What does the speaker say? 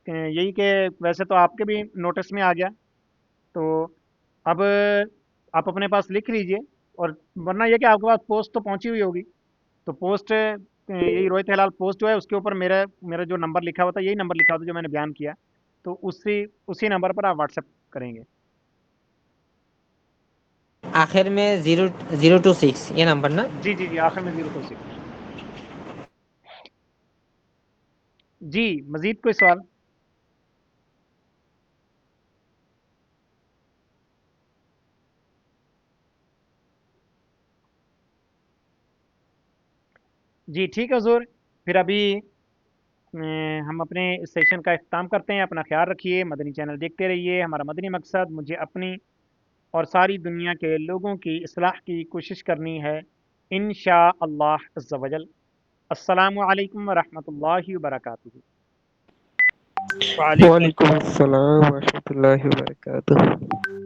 यही कि वैसे तो आपके भी नोटिस में आ गया, तो अब आप अपने पास लिख लीजिए। और वरना ये कि आपके पास पोस्ट तो पहुंची हुई होगी, तो पोस्ट यही रोहित हिलाल पोस्ट जो है उसके ऊपर मेरा मेरा जो नंबर लिखा हुआ था, यही नंबर लिखा हुआ था जो मैंने बयान किया, तो उसी उसी नंबर पर आप व्हाट्सएप करेंगे। आखिर में 026 ये नंबर ना? जी जी जी, आखिर में 026। जी, मजीद कोई सवाल? जी ठीक है हुजूर, फिर अभी हम अपने इस सेशन का इख्तिताम करते हैं। अपना ख्याल रखिए, मदनी चैनल देखते रहिए। हमारा मदनी मकसद मुझे अपनी और सारी दुनिया के लोगों की इस्लाह की कोशिश करनी है, इंशा अल्लाह अज़्ज़ा वजल। अस्सलामु अलैकुम व रहमतुल्लाहि व बरकातुहू। वालेकुम अस्सलाम व रहमतुल्लाहि व बरकातुहू।